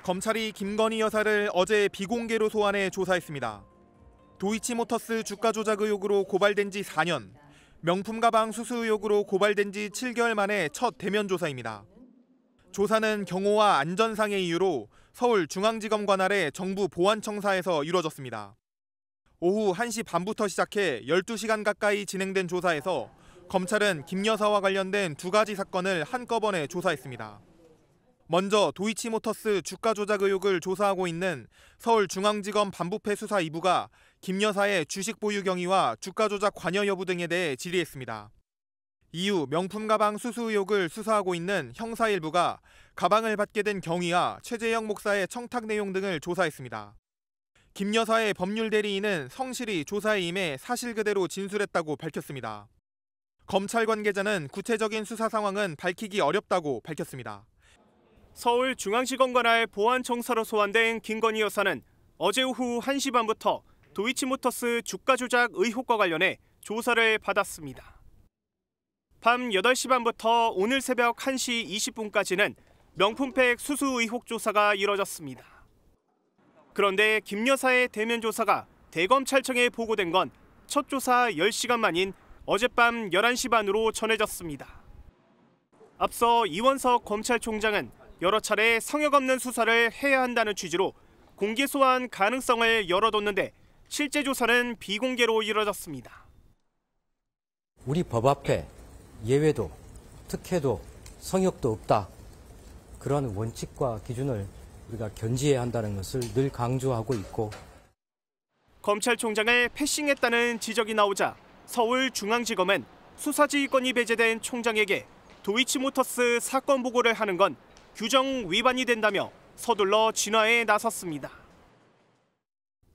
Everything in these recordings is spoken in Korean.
검찰이 김건희 여사를 어제 비공개로 소환해 조사했습니다. 도이치모터스 주가 조작 의혹으로 고발된 지 4년, 명품 가방 수수 의혹으로 고발된 지 7개월 만에 첫 대면 조사입니다. 조사는 경호와 안전상의 이유로 서울중앙지검 관할의 정부 보안청사에서 이루어졌습니다. 오후 1시 반부터 시작해 12시간 가까이 진행된 조사에서 검찰은 김 여사와 관련된 2가지 사건을 한꺼번에 조사했습니다. 먼저 도이치모터스 주가 조작 의혹을 조사하고 있는 서울중앙지검 반부패 수사 2부가 김 여사의 주식 보유 경위와 주가 조작 관여 여부 등에 대해 질의했습니다. 이후 명품 가방 수수 의혹을 수사하고 있는 형사 1부가 가방을 받게 된 경위와 최재형 목사의 청탁 내용 등을 조사했습니다. 김 여사의 법률 대리인은 성실히 조사에 임해 사실 그대로 진술했다고 밝혔습니다. 검찰 관계자는 구체적인 수사 상황은 밝히기 어렵다고 밝혔습니다. 서울중앙지검 관할 보안청사로 소환된 김건희 여사는 어제 오후 1시 반부터 도이치모터스 주가 조작 의혹과 관련해 조사를 받았습니다. 밤 8시 반부터 오늘 새벽 1시 20분까지는 명품백 수수 의혹 조사가 이뤄졌습니다. 그런데 김 여사의 대면 조사가 대검찰청에 보고된 건 첫 조사 10시간 만인 어젯밤 11시 반으로 전해졌습니다. 앞서 이원석 검찰총장은 여러 차례 성역 없는 수사를 해야 한다는 취지로 공개 소환 가능성을 열어뒀는데 실제 조사는 비공개로 이뤄졌습니다. 우리 법 앞에 예외도, 특혜도, 성역도 없다. 그러한 원칙과 기준을 우리가 견지해야 한다는 것을 늘 강조하고 있고. 검찰총장을 패싱했다는 지적이 나오자 서울중앙지검은 수사지휘권이 배제된 총장에게 도이치모터스 사건 보고를 하는 건 규정 위반이 된다며 서둘러 진화에 나섰습니다.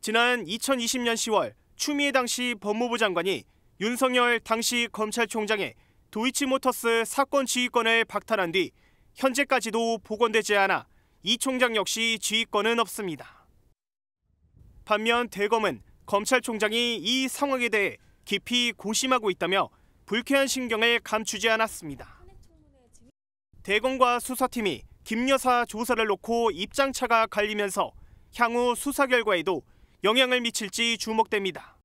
지난 2020년 10월 추미애 당시 법무부 장관이 윤석열 당시 검찰총장의 도이치모터스 사건 지휘권을 박탈한 뒤 현재까지도 복원되지 않아 이 총장 역시 지휘권은 없습니다. 반면 대검은 검찰총장이 이 상황에 대해 깊이 고심하고 있다며 불쾌한 심경을 감추지 않았습니다. 대검과 수사팀이 김 여사 조사를 놓고 입장차가 갈리면서 향후 수사 결과에도 영향을 미칠지 주목됩니다.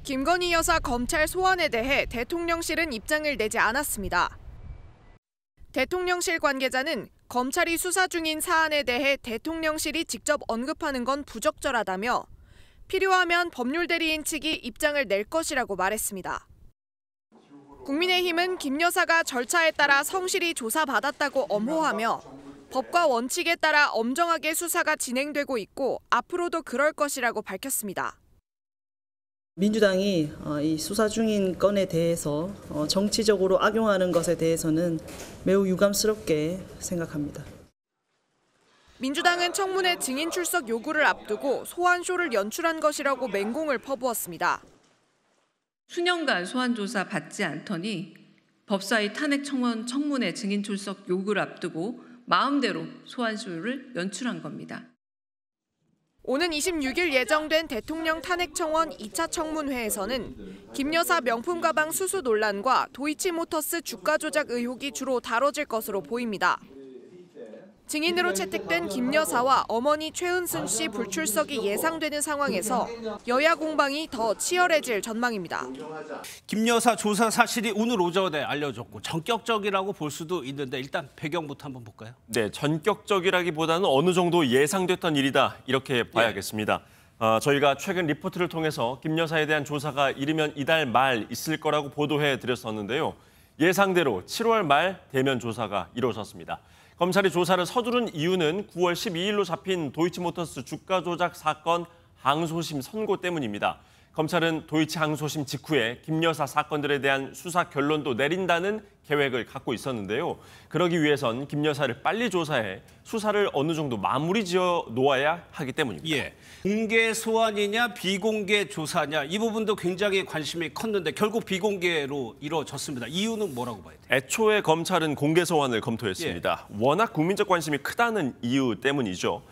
김건희 여사 검찰 소환에 대해 대통령실은 입장을 내지 않았습니다. 대통령실 관계자는 검찰이 수사 중인 사안에 대해 대통령실이 직접 언급하는 건 부적절하다며 필요하면 법률 대리인 측이 입장을 낼 것이라고 말했습니다. 국민의힘은 김 여사가 절차에 따라 성실히 조사받았다고 엄호하며 법과 원칙에 따라 엄정하게 수사가 진행되고 있고 앞으로도 그럴 것이라고 밝혔습니다. 민주당이 이 수사 중인 건에 대해서 정치적으로 악용하는 것에 대해서는 매우 유감스럽게 생각합니다. 민주당은 청문회 증인 출석 요구를 앞두고 소환쇼를 연출한 것이라고 맹공을 퍼부었습니다. 수년간 소환조사 받지 않더니 법사위 탄핵 청문회 증인 출석 요구를 앞두고 마음대로 소환쇼를 연출한 겁니다. 오는 26일 예정된 대통령 탄핵 청원 2차 청문회에서는 김 여사 명품 가방 수수 논란과 도이치모터스 주가 조작 의혹이 주로 다뤄질 것으로 보입니다. 증인으로 채택된 김 여사와 어머니 최은순 씨 불출석이 예상되는 상황에서 여야 공방이 더 치열해질 전망입니다. 김 여사 조사 사실이 오늘 오전에 알려졌고 전격적이라고 볼 수도 있는데 일단 배경부터 한번 볼까요? 네, 전격적이라기보다는 어느 정도 예상됐던 일이다 이렇게 봐야겠습니다. 저희가 최근 리포트를 통해서 김 여사에 대한 조사가 이르면 이달 말 있을 거라고 보도해 드렸었는데요. 예상대로 7월 말 대면 조사가 이루어졌습니다. 검찰이 조사를 서두른 이유는 9월 12일로 잡힌 도이치모터스 주가 조작 사건 항소심 선고 때문입니다. 검찰은 도이치 항소심 직후에 김 여사 사건들에 대한 수사 결론도 내린다는 계획을 갖고 있었는데요. 그러기 위해선 김 여사를 빨리 조사해 수사를 어느 정도 마무리 지어 놓아야 하기 때문입니다. 예, 공개 소환이냐 비공개 조사냐 이 부분도 굉장히 관심이 컸는데 결국 비공개로 이루어졌습니다. 이유는 뭐라고 봐야 돼요? 애초에 검찰은 공개 소환을 검토했습니다. 워낙 국민적 관심이 크다는 이유 때문이죠.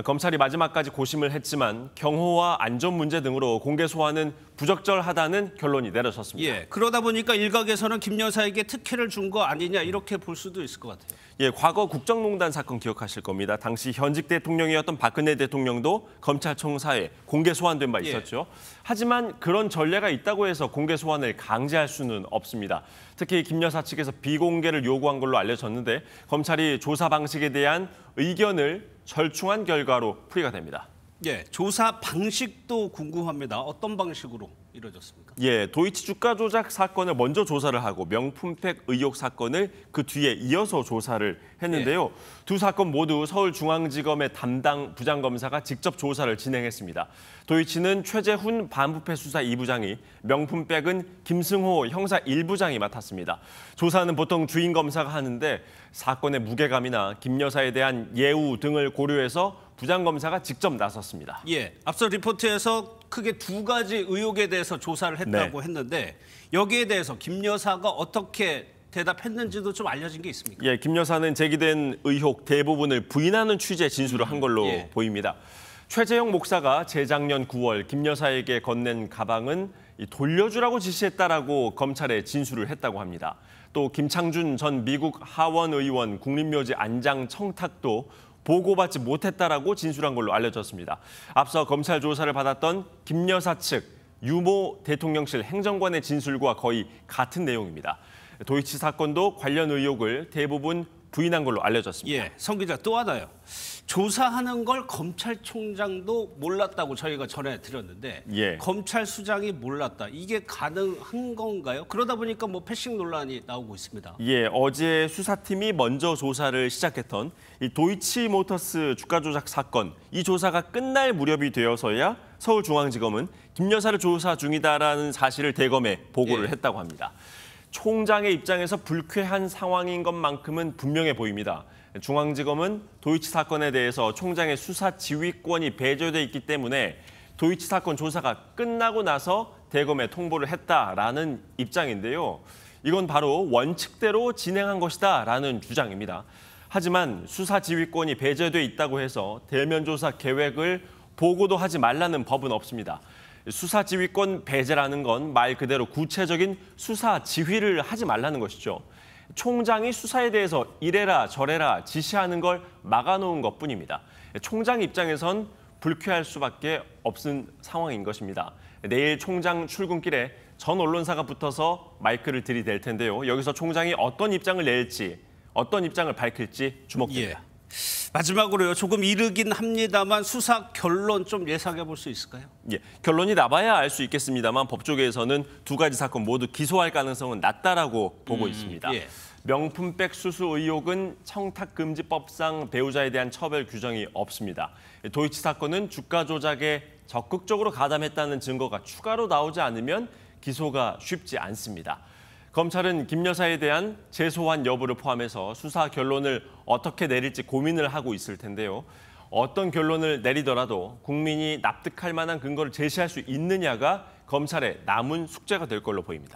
검찰이 마지막까지 고심을 했지만 경호와 안전 문제 등으로 공개 소환은 부적절하다는 결론이 내려졌습니다. 예, 그러다 보니까 일각에서는 김 여사에게 특혜를 준 거 아니냐 이렇게 볼 수도 있을 것 같아요. 예, 과거 국정농단 사건 기억하실 겁니다. 당시 현직 대통령이었던 박근혜 대통령도 검찰총사에 공개 소환된 바 있었죠. 하지만 그런 전례가 있다고 해서 공개 소환을 강제할 수는 없습니다. 특히 김 여사 측에서 비공개를 요구한 걸로 알려졌는데 검찰이 조사 방식에 대한 의견을 절충한 결과로 풀이가 됩니다. 예, 조사 방식도 궁금합니다. 어떤 방식으로 이루어졌습니까? 예, 도이치 주가 조작 사건을 먼저 조사를 하고 명품백 의혹 사건을 그 뒤에 이어서 조사를 했는데요. 두 사건 모두 서울중앙지검의 담당 부장검사가 직접 조사를 진행했습니다. 도이치는 최재훈 반부패 수사 2부장이, 명품백은 김승호 형사 1부장이 맡았습니다. 조사는 보통 주인 검사가 하는데 사건의 무게감이나 김 여사에 대한 예우 등을 고려해서 부장검사가 직접 나섰습니다. 예, 앞서 리포트에서 크게 두 가지 의혹에 대해서 조사를 했다고 했는데 여기에 대해서 김 여사가 어떻게 대답했는지도 좀 알려진 게 있습니까? 예, 김 여사는 제기된 의혹 대부분을 부인하는 취지의 진술을 한 걸로 보입니다. 최재형 목사가 재작년 9월 김 여사에게 건넨 가방은 돌려주라고 지시했다라고 검찰에 진술을 했다고 합니다. 또 김창준 전 미국 하원 의원 국립묘지 안장 청탁도 보고받지 못했다라고 진술한 걸로 알려졌습니다. 앞서 검찰 조사를 받았던 김 여사 측 유모 대통령실 행정관의 진술과 거의 같은 내용입니다. 도이치 사건도 관련 의혹을 대부분 부인한 걸로 알려졌습니다. 예, 성 기자 또 하나요. 조사하는 걸 검찰총장도 몰랐다고 저희가 전해드렸는데 검찰수장이 몰랐다. 이게 가능한 건가요? 그러다 보니까 뭐 패싱 논란이 나오고 있습니다. 예, 어제 수사팀이 먼저 조사를 시작했던 이 도이치모터스 주가 조작 사건, 이 조사가 끝날 무렵이 되어서야 서울중앙지검은 김 여사를 조사 중이다라는 사실을 대검에 보고를 했다고 합니다. 총장의 입장에서 불쾌한 상황인 것만큼은 분명해 보입니다. 중앙지검은 도이치 사건에 대해서 총장의 수사 지휘권이 배제돼 있기 때문에 도이치 사건 조사가 끝나고 나서 대검에 통보를 했다라는 입장인데요. 이건 바로 원칙대로 진행한 것이다라는 주장입니다. 하지만 수사 지휘권이 배제돼 있다고 해서 대면 조사 계획을 보고도 하지 말라는 법은 없습니다. 수사 지휘권 배제라는 건 말 그대로 구체적인 수사 지휘를 하지 말라는 것이죠. 총장이 수사에 대해서 이래라 저래라 지시하는 걸 막아놓은 것뿐입니다. 총장 입장에선 불쾌할 수밖에 없는 상황인 것입니다. 내일 총장 출근길에 전 언론사가 붙어서 마이크를 들이댈 텐데요. 여기서 총장이 어떤 입장을 낼지, 어떤 입장을 밝힐지 주목됩니다. 마지막으로요. 조금 이르긴 합니다만 수사 결론 좀 예상해 볼 수 있을까요? 예, 결론이 나봐야 알 수 있겠습니다만 법조계에서는 두 가지 사건 모두 기소할 가능성은 낮다라고 보고 있습니다. 명품백 수수 의혹은 청탁금지법상 배우자에 대한 처벌 규정이 없습니다. 도이치 사건은 주가 조작에 적극적으로 가담했다는 증거가 추가로 나오지 않으면 기소가 쉽지 않습니다. 검찰은 김 여사에 대한 재소환 여부를 포함해서 수사 결론을 어떻게 내릴지 고민을 하고 있을 텐데요. 어떤 결론을 내리더라도 국민이 납득할 만한 근거를 제시할 수 있느냐가 검찰의 남은 숙제가 될 걸로 보입니다.